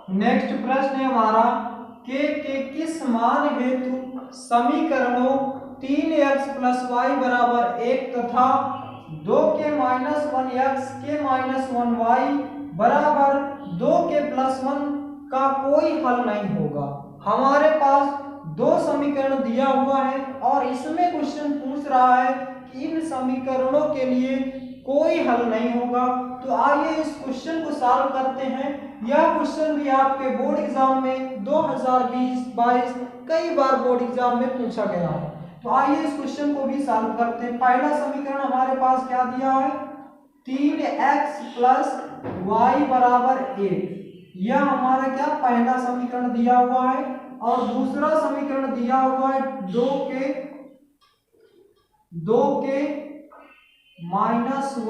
Next प्रश्न है हमारा के किस मान हेतु समीकरणों 3x + y = 1 तथा 2k - 1x k - 1y = 2k + 1 का कोई हल नहीं होगा। हमारे पास दो समीकरण दिया हुआ है और इसमें क्वेश्चन पूछ रहा है कि इन समीकरणों के लिए कोई हल नहीं होगा। तो आइए इस क्वेश्चन को सॉल्व करते हैं। यह क्वेश्चन भी आपके बोर्ड एग्जाम में 2020-22 कई बार बोर्ड एग्जाम में पूछा गया है। तो आइए इस क्वेश्चन को भी सॉल्व करते हैं। पहला समीकरण हमारे पास क्या दिया है, 3x + y = 1। यह हमारा क्या पहला समीकरण दिया हुआ है। और दूसरा समीकरण दिया हुआ है 2k - 1x +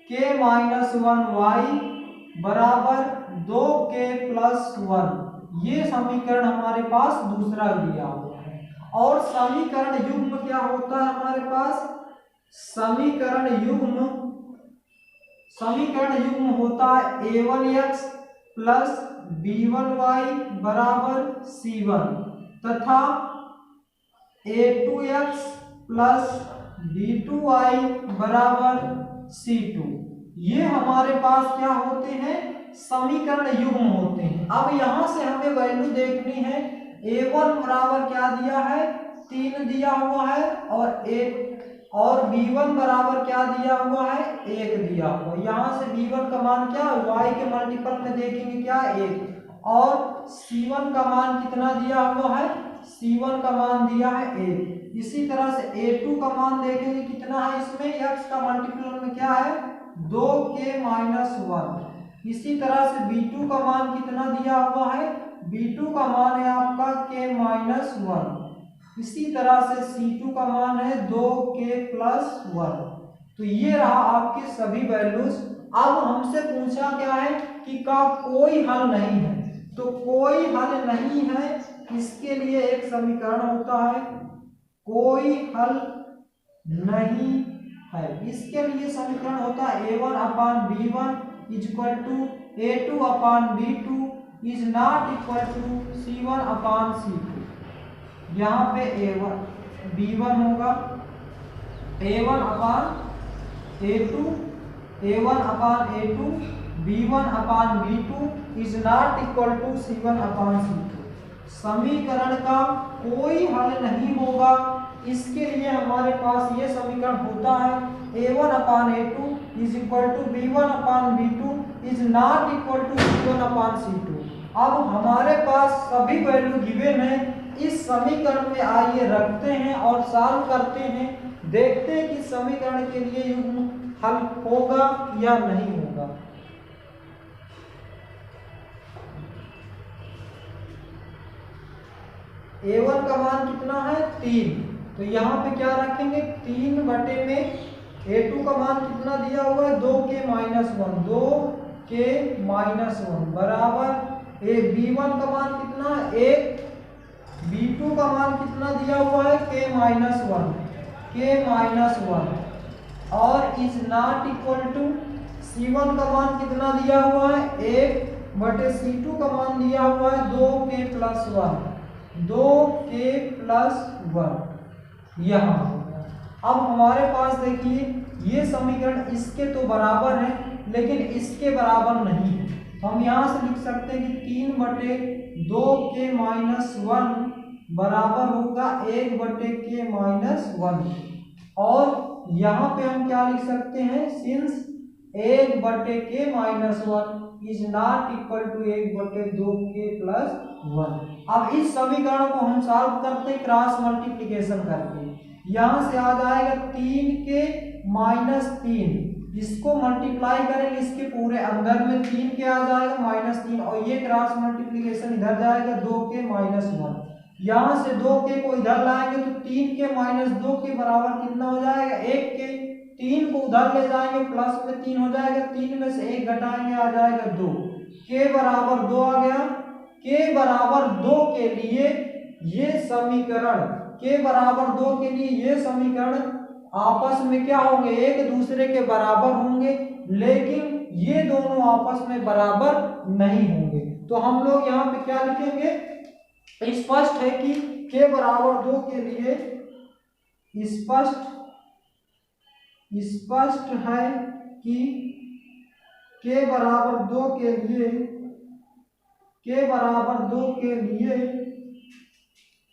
k - 1y = 2k + 1। ये समीकरण हमारे पास दूसरा दिया हुआ है। और समीकरण युग्म क्या होता है हमारे पास, समीकरण युग्म होता है a1x + b1y = c1 तथा a2x + b2y = c2। ये हमारे पास क्या होते हैं, समीकरण युग्म होते हैं। अब यहां से हमें वैल्यू देखनी है। a1 बराबर क्या दिया है, 3 दिया हुआ है और b1 बराबर क्या दिया हुआ है, 1 दिया हुआ है। यहां से b1 का मान क्या, y के मल्टीपल में देखेंगे क्या, 1। और c1 का मान कितना दिया हुआ है, c1 का मान दिया है 1। इसी तरह से a2 का मान देखेंगे कितना है, इसमें x का मल्टीपल में क्या है, 2k - 1। इसी तरह से b2 का मान कितना दिया हुआ है, b2 का मान है आपका k - 1। इसी तरह से c2 का मान है 2k + 1। तो ये रहा आपके सभी वैल्यूज। अब हमसे पूछा क्या है कि का कोई हल नहीं है। तो कोई हल नहीं है, इसके लिए एक समीकरण होता है, कोई हल नहीं है। इसके लिए समीकरण होता है a1/b1 = a2/b2 ≠ c1/c2। यहाँ पे b1 होगा a1/a2 b1/b2 ≠ c1/c2। समीकरण का कोई हल नहीं होगा। इसके लिए हमारे पास ये समीकरण होता है a1/a2 = b1/b2 ≠ c1/c2। अब हमारे पास सभी वैल्यू गिवन है। इस समीकरण में आइए रखते हैं और सॉल्व करते हैं, देखते हैं कि समीकरण के लिए युग्म हल होगा या नहीं होगा। a1 का मान कितना है, 3। तो यहाँ पे क्या रखेंगे, 3 बटे में a2 का मान कितना दिया हुआ है, 2k - 1 बराबर b1 का मान कितना है, 1। b2 का मान कितना दिया हुआ है, k - 1 और is not equal to c1 का मान कितना दिया हुआ है, 1 बटे c2 का मान दिया हुआ है 2k + 1 यहाँ होगा। अब हमारे पास देखिए ये समीकरण इसके तो बराबर है लेकिन इसके बराबर नहीं है। हम यहाँ से लिख सकते हैं कि 3 बटे 2k - 1 बराबर होगा 1 बटे k - 1। और यहाँ पे हम क्या लिख सकते हैं, सिंस 1 बटे k - 1 is not equal to 1 बटे 2k + 1। अब इस समीकरण को हम सॉल्व करते हैं क्रॉस मल्टीप्लिकेशन करके। यहाँ से आ जाएगा 3k - 3, इसको मल्टीप्लाई करेंगे इसके पूरे अंदर में 3k आ जाएगा -3 और ये क्रॉस मल्टीप्लिकेशन इधर जाएगा 2k - 1। यहाँ से 2k को इधर लाएंगे तो 3k - 2k बराबर कितना हो जाएगा, 1k। 3 को उधर ले जाएंगे प्लस में 3 हो जाएगा, 3 में से 1 घटाएंगे आ जाएगा 2, k बराबर 2 आ गया। k बराबर 2 के लिए ये समीकरण, k बराबर 2 के लिए ये समीकरण आपस में क्या होंगे, एक दूसरे के बराबर होंगे। लेकिन ये दोनों आपस में बराबर नहीं होंगे। तो हम लोग यहाँ पे क्या लिखेंगे, स्पष्ट है कि k बराबर 2 के लिए स्पष्ट है कि k बराबर 2 के लिए k बराबर 2 के लिए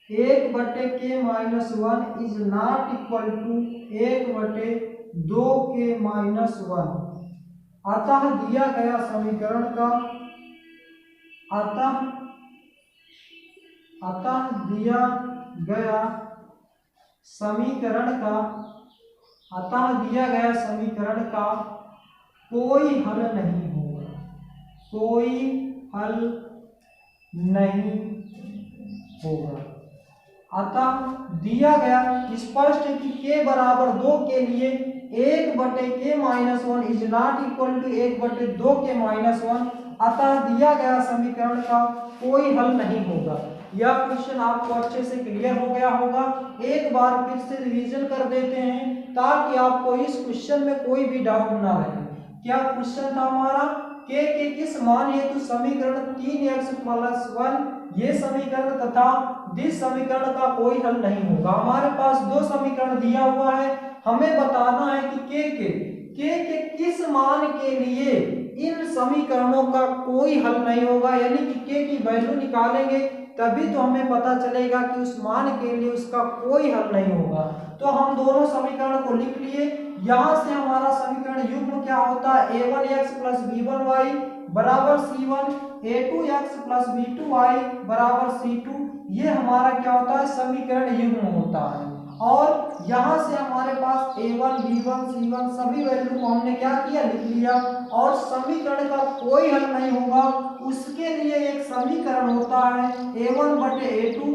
1/k-1 is not equal to 1/2k-1। अतः दिया गया समीकरण का कोई हल नहीं होगा, कोई हल नहीं होगा। अतः दिया गया स्पष्ट है कि k बराबर 2 के लिए 1/k-1 is not equal to 1/2k-1। अतः दिया गया समीकरण का कोई हल नहीं होगा। यह क्वेश्चन आपको अच्छे से क्लियर हो गया होगा। एक बार फिर से रिवीजन कर देते हैं ताकि आपको इस क्वेश्चन में कोई भी डाउट ना रहे। क्या क्वेश्चन था हमारा, k के किस मान हेतु समीकरण 3x + 1 ये समीकरण तथा दिस समीकरण का कोई हल नहीं होगा। हमारे पास दो समीकरण दिया हुआ है, हमें बताना है कि k के किस मान के लिए इन समीकरणों का कोई हल नहीं होगा, यानी कि k की वैल्यू निकालेंगे तभी तो हमें पता चलेगा कि उस मान के लिए उसका कोई हल नहीं होगा। तो हम दोनों समीकरण को लिख लिए। यहां से हमारा समीकरण युग्म क्या होता है, a1x + b1y बराबर c1, a2x + b2y बराबर c2। ये हमारा क्या होता है, समीकरण युग्म होता है। और यहाँ से हमारे पास a1, b1, c1 सभी वैल्यू को हमने क्या किया, लिख लिया। और समीकरण का कोई हल नहीं होगा, उसके लिए एक समीकरण होता है a1/a2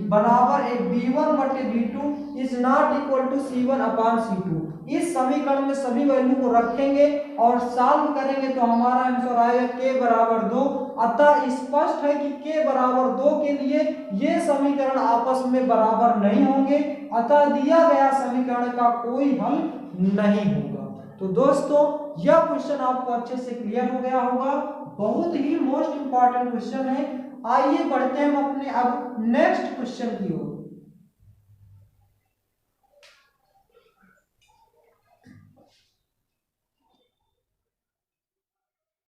बराबर b1/b2 is not equal to c1/c2। इस समीकरण में सभी वैल्यू को रखेंगे और सॉल्व करेंगे तो हमारा आंसर आएगा k बराबर 2। अतः स्पष्ट है कि k बराबर 2 के लिए ये समीकरण आपस में बराबर नहीं होंगे, अतः दिया गया समीकरण का कोई हल नहीं होगा। तो दोस्तों यह क्वेश्चन आपको अच्छे से क्लियर हो गया होगा, बहुत ही मोस्ट इंपॉर्टेंट क्वेश्चन है। आइए बढ़ते हैं हम अपने अब नेक्स्ट क्वेश्चन की ओर।